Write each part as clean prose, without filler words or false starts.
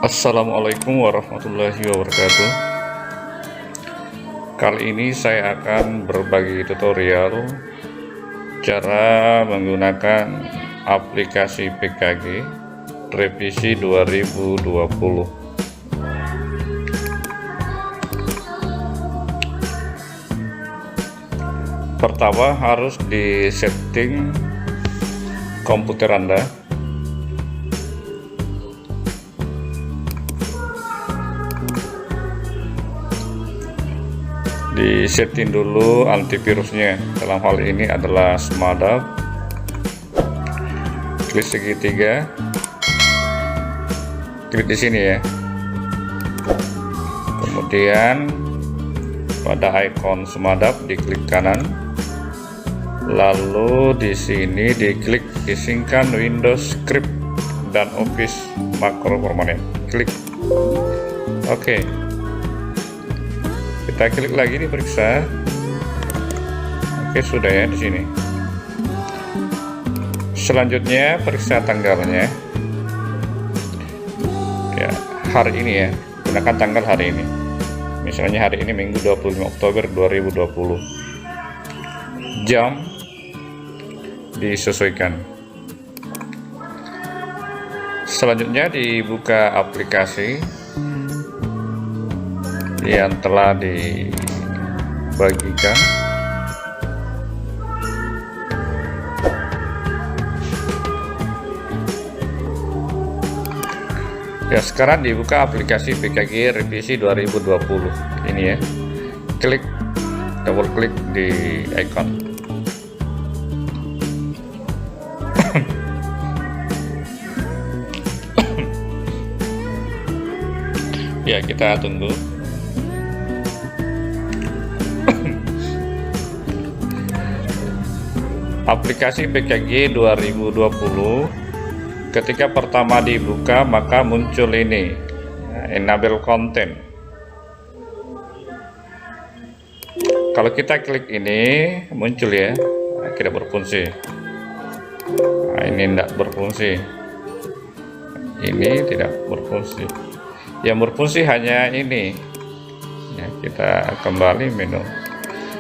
Assalamualaikum warahmatullahi wabarakatuh. Kali ini saya akan berbagi tutorial cara menggunakan aplikasi PKG revisi 2020. Pertama harus di setting komputer Anda. Disetting dulu antivirusnya, dalam hal ini adalah Smadap. Klik segitiga, klik di sini ya. Kemudian pada ikon Smadap diklik kanan, lalu di sini diklik isingkan Windows Script dan Office makro permanen. Klik oke. Kita klik lagi, diperiksa. Oke, sudah ya di sini. Selanjutnya periksa tanggalnya. Ya, hari ini ya. Gunakan tanggal hari ini. Misalnya hari ini Minggu 25 Oktober 2020. Jam disesuaikan. Selanjutnya dibuka aplikasi yang telah dibagikan. Ya, sekarang dibuka aplikasi PKG revisi 2020 ini ya. Klik, double klik di icon. Ya, kita tunggu. Aplikasi PKG 2020 ketika pertama dibuka maka muncul ini, enable content. Kalau kita klik ini muncul ya, tidak berfungsi. Ini tidak berfungsi, ini tidak berfungsi. Yang berfungsi hanya ini ya. Kita kembali menu.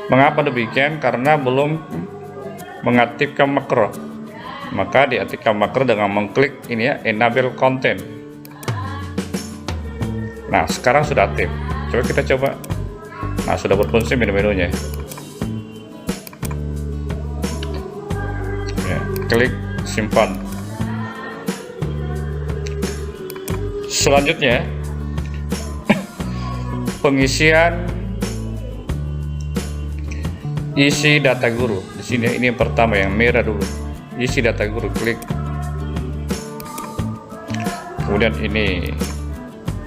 Mengapa demikian? Karena belum mengaktifkan makro. Maka diaktifkan makro dengan mengklik ini ya, enable content. Nah, sekarang sudah aktif. Coba kita coba. Nah, sudah berfungsi menu-menunya ya. Klik simpan. Selanjutnya pengisian isi data guru. Di sini ini yang pertama, yang merah dulu. Isi data guru, klik. Kemudian ini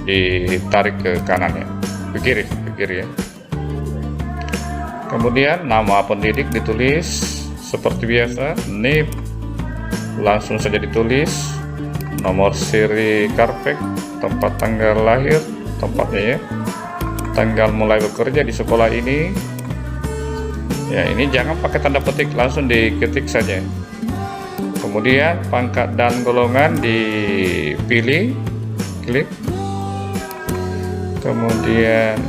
ditarik ke kanan ya, ke kiri ya. Kemudian nama pendidik ditulis seperti biasa, NIP langsung saja ditulis, nomor seri Karpet, tempat tanggal lahir, tempatnya ya, tanggal mulai bekerja di sekolah ini. Ya, ini jangan pakai tanda petik, langsung diketik saja. Kemudian pangkat dan golongan dipilih, klik. Kemudian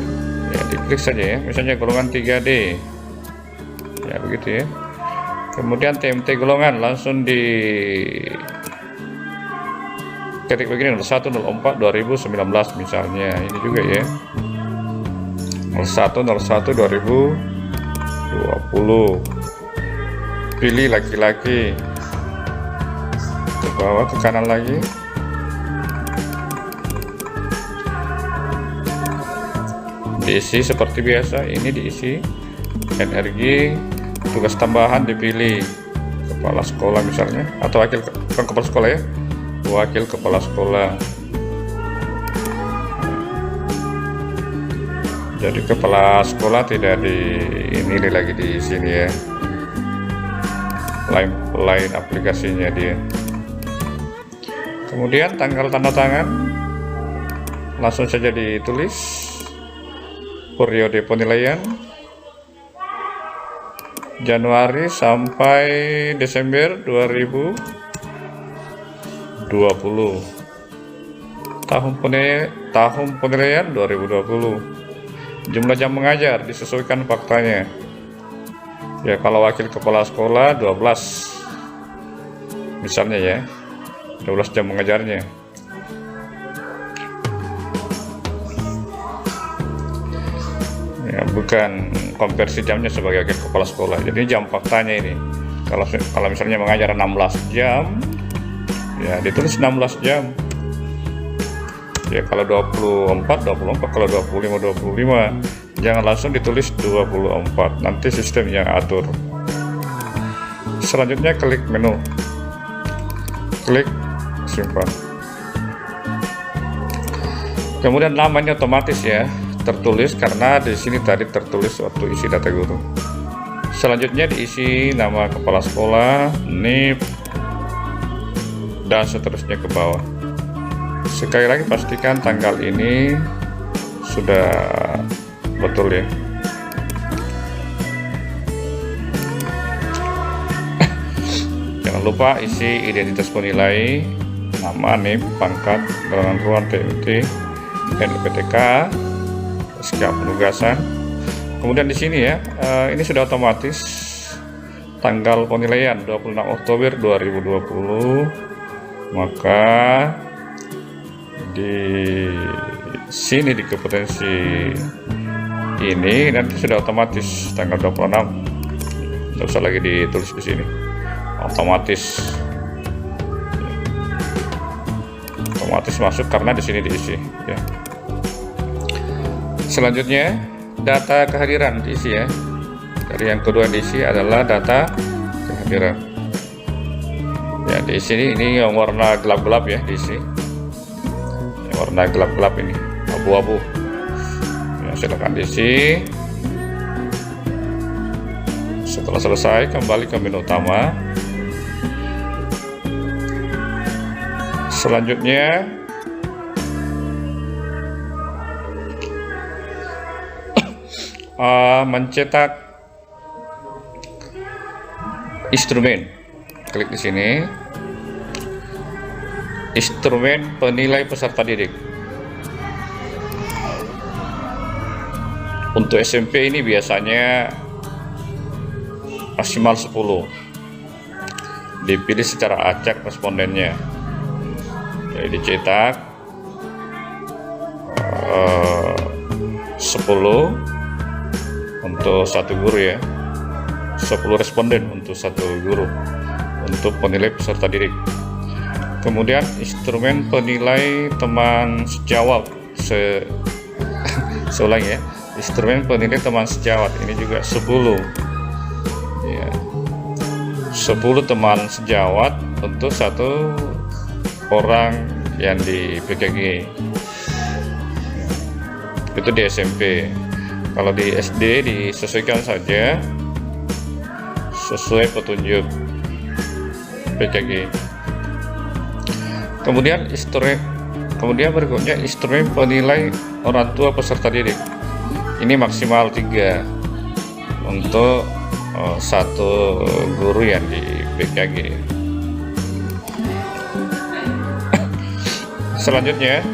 ya diklik saja ya, misalnya golongan 3D. Ya, begitu ya. Kemudian TMT golongan langsung di ketik begini, 0104 2019 misalnya. Ini juga ya. 0101 2020. Pilih laki-laki, ke bawah, ke kanan lagi. Diisi seperti biasa. Ini diisi energi, tugas tambahan dipilih, kepala sekolah misalnya, atau wakil, bukan kepala sekolah ya, wakil kepala sekolah. Jadi kepala sekolah tidak ini lagi di sini ya, lain aplikasinya dia. Kemudian tanggal tanda tangan langsung saja ditulis, periode penilaian Januari sampai Desember 2020. tahun penilaian 2020. Jumlah jam mengajar disesuaikan faktanya. Ya, kalau wakil kepala sekolah 12 misalnya ya, 12 jam mengajarnya. Ya, bukan konversi jamnya sebagai wakil kepala sekolah. Jadi jam faktanya ini. Kalau misalnya mengajar 16 jam, ya ditulis 16 jam. Ya, kalau 24, kalau 25. Jangan langsung ditulis 24. Nanti sistem yang atur. Selanjutnya klik menu. Klik simpan. Kemudian namanya otomatis ya tertulis karena di sini tadi tertulis waktu isi data guru. Selanjutnya diisi nama kepala sekolah, NIP, dan seterusnya ke bawah. Sekali lagi pastikan tanggal ini sudah betul ya. Jangan lupa isi identitas penilai, nama, NIP, pangkat, golongan ruang, TMT, NPTK, SK penugasan. Kemudian di sini ya, ini sudah otomatis tanggal penilaian 26 Oktober 2020. Maka di sini di kompetensi ini nanti sudah otomatis tanggal 26. Tidak usah lagi ditulis di sini. Otomatis masuk karena di sini diisi ya. Selanjutnya data kehadiran diisi ya. Dari yang kedua diisi adalah data kehadiran. Ya, di sini ini yang warna gelap-gelap ya diisi. Yang warna gelap-gelap ini, abu-abu. Ya, silakan diisi. Setelah selesai kembali ke menu utama. Selanjutnya mencetak instrumen. Klik di sini. Instrumen penilai peserta didik. Untuk SMP ini biasanya maksimal 10. Dipilih secara acak respondennya. Jadi dicetak 10 untuk satu guru ya, 10 responden untuk satu guru untuk penilai peserta didik. Kemudian instrumen penilai teman sejawat seulang ya, instrumen penilai teman sejawat ini juga 10 ya, 10 teman sejawat untuk satu orang yang di PKG. Itu di SMP. Kalau di SD disesuaikan saja sesuai petunjuk PKG. Kemudian berikutnya instrumen penilai orang tua peserta didik. Ini maksimal 3 untuk satu guru yang di PKG. Selanjutnya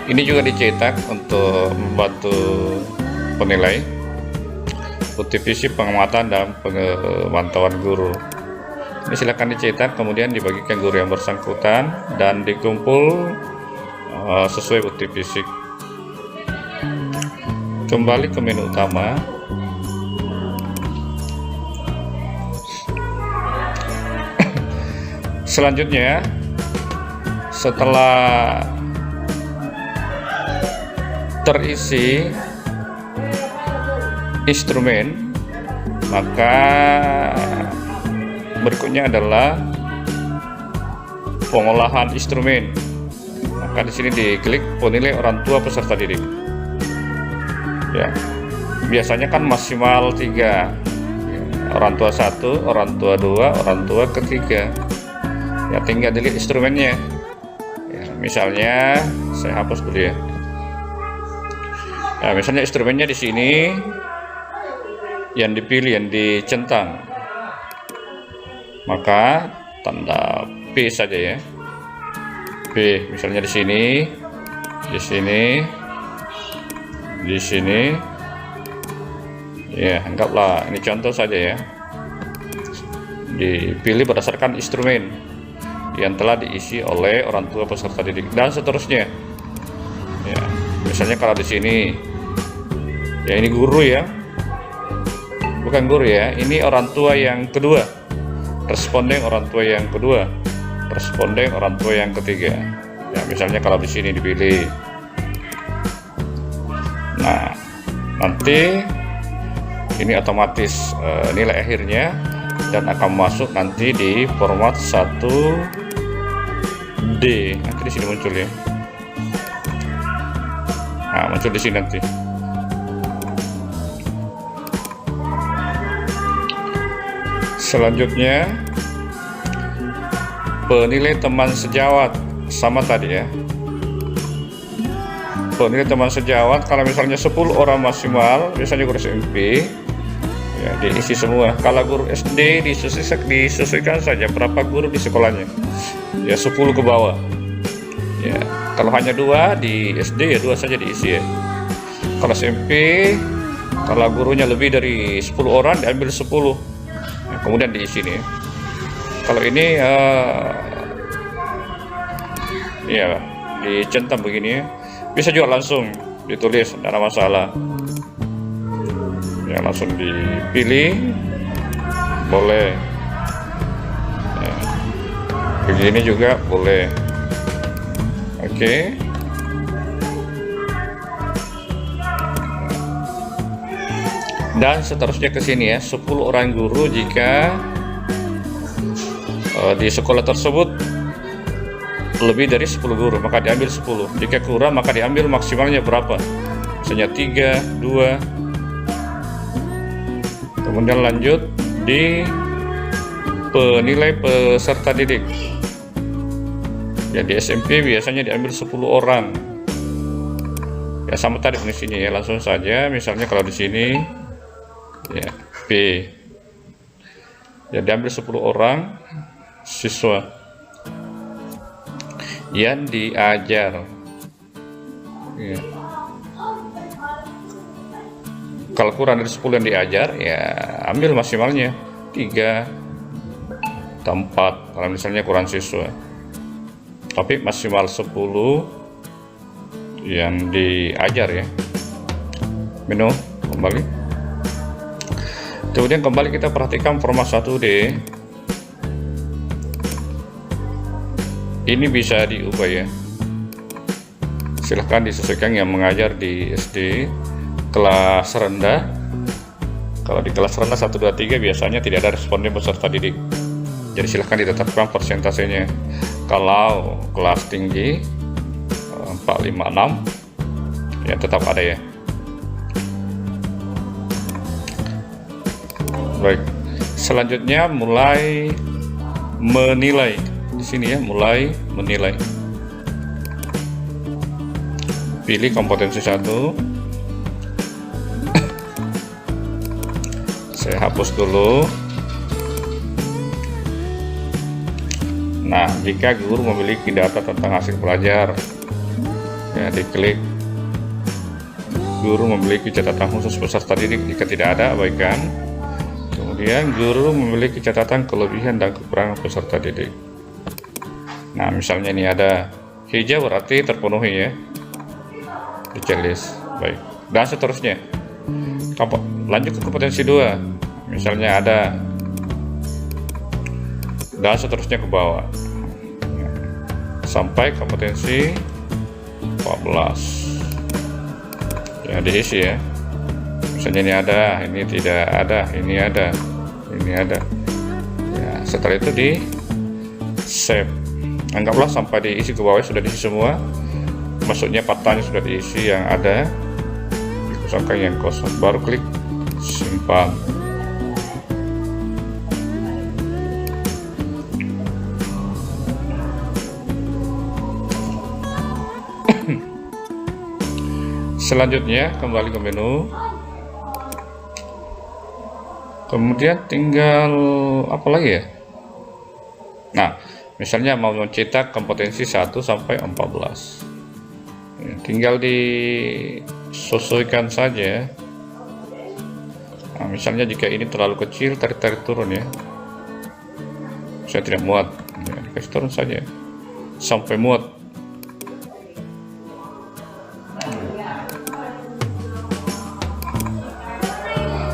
ini juga dicetak untuk membantu penilai, putih visi pengamatan dan pemantauan guru. Ini silakan dicetak kemudian dibagikan guru yang bersangkutan dan dikumpul sesuai putih fisik. Kembali ke menu utama. Selanjutnya setelah terisi instrumen, maka berikutnya adalah pengolahan instrumen. Maka di sini diklik penilai orang tua peserta didik. Ya, biasanya kan maksimal 3. Ya, orang tua 1, orang tua 2, orang tua ketiga. Ya, tinggal dilihat instrumennya. Ya, misalnya saya hapus dulu ya. Nah, misalnya instrumennya di sini yang dipilih, yang dicentang, maka tanda P saja ya. B. Misalnya di sini, di sini, di sini. Ya, anggaplah ini contoh saja ya. Dipilih berdasarkan instrumen yang telah diisi oleh orang tua peserta didik dan seterusnya. Ya, misalnya kalau di sini, ya ini guru ya, bukan guru ya, ini orang tua yang kedua, responden orang tua yang kedua, responden orang tua yang ketiga. Ya, misalnya kalau di sini dipilih. Nah, nanti ini otomatis nilai akhirnya dan akan masuk nanti di format 1D. Nanti di sini muncul ya. Nah, muncul di sini nanti. Selanjutnya penilai teman sejawat sama tadi ya. Penilai teman sejawat kalau misalnya 10 orang maksimal, biasanya guru SMP ya diisi semua. Kalau guru SD disesuaikan saja berapa guru di sekolahnya, ya 10 ke bawah ya. Kalau hanya 2 di SD ya 2 saja diisi ya. Kalau SMP, kalau gurunya lebih dari 10 orang diambil 10 ya, kemudian diisi nih. Kalau ini ya dicentang begini ya. Bisa juga langsung ditulis, tidak ada masalah ya, langsung dipilih boleh ya. Begini juga boleh. Oke. Dan seterusnya ke sini ya, 10 orang guru jika di sekolah tersebut lebih dari 10 guru maka diambil 10. Jika kurang maka diambil maksimalnya berapa, misalnya 3, 2. Kemudian lanjut di penilai peserta didik ya. Di SMP biasanya diambil 10 orang ya, sama tadi fungsinya ya. Langsung saja misalnya kalau di sini ya B ya, diambil 10 orang siswa yang diajar ya. Kalau kurang dari 10 yang diajar ya ambil maksimalnya 3 atau 4 kalau misalnya kurang siswa, tapi maksimal 10 yang diajar ya. Menu kembali, kemudian kembali kita perhatikan format 1D. Ini bisa diubah ya, silahkan disesuaikan yang mengajar di SD kelas rendah. Kalau di kelas rendah 1, 2, 3 biasanya tidak ada responden peserta didik, jadi silahkan ditetapkan persentasenya. Kalau kelas tinggi 4, 5, 6 ya tetap ada ya. Baik, selanjutnya mulai menilai. Di sini ya, mulai menilai. Pilih kompetensi 1. Saya hapus dulu. Nah, jika guru memiliki data tentang hasil belajar ya, diklik. Guru memiliki catatan khusus peserta didik, jika tidak ada abaikan. Kemudian guru memiliki catatan kelebihan dan kekurangan peserta didik. Nah, misalnya ini ada hijau berarti terpenuhi ya, di checklist. Baik, dan seterusnya. Lanjut ke kompetensi 2, misalnya ada, dan seterusnya ke bawah sampai kompetensi 14 ya, diisi ya. Misalnya ini ada, ini tidak ada, ini ada, ini ada ya. Setelah itu di save. Anggaplah sampai diisi ke bawah sudah diisi semua, maksudnya patahnya sudah diisi, yang ada dikosongkan yang kosong, baru klik simpan. Selanjutnya kembali ke menu, kemudian tinggal apa lagi ya. Nah, Misalnya mau mencetak kompetensi 1 sampai 14. Ya, tinggal disesuaikan saja. Nah, misalnya jika ini terlalu kecil, tarik turun ya. Saya tidak muat, ya, dikasih turun saja sampai muat.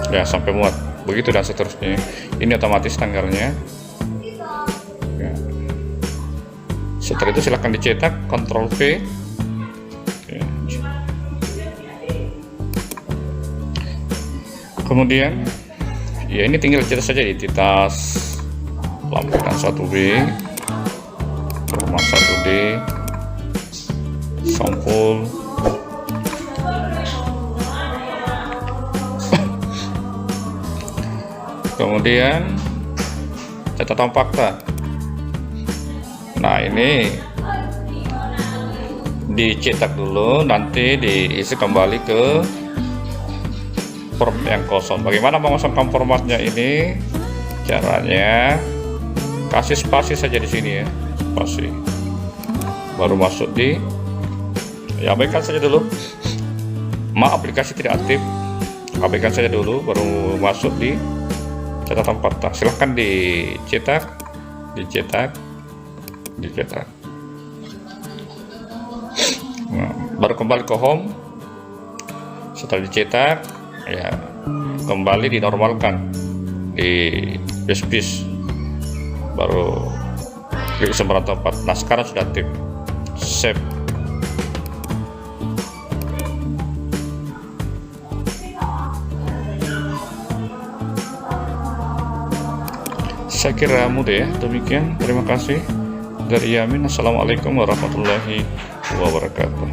Ya, sampai muat. Begitu dan seterusnya. Ini otomatis tanggalnya. Ya. Setelah itu silahkan dicetak, Ctrl V. Ya. Kemudian, ya ini tinggal cetak saja identitas, lampiran 1B, format 1D, sampul. Kemudian catatan fakta. Nah, ini dicetak dulu, nanti diisi kembali ke form yang kosong. Bagaimana mengosongkan formatnya ini? Caranya kasih spasi saja di sini ya, spasi. Baru masuk di, ya abaikan saja dulu. Aplikasi tidak aktif, abaikan saja dulu, baru masuk di catatan fakta. Silahkan dicetak. Nah, baru kembali ke home. Setelah dicetak, ya kembali dinormalkan di base, baru klik sembarang tempat. Nah, sekarang sudah aktif. Save. Saya kira mudah ya. Demikian, terima kasih dari Yamin. Assalamualaikum warahmatullahi wabarakatuh.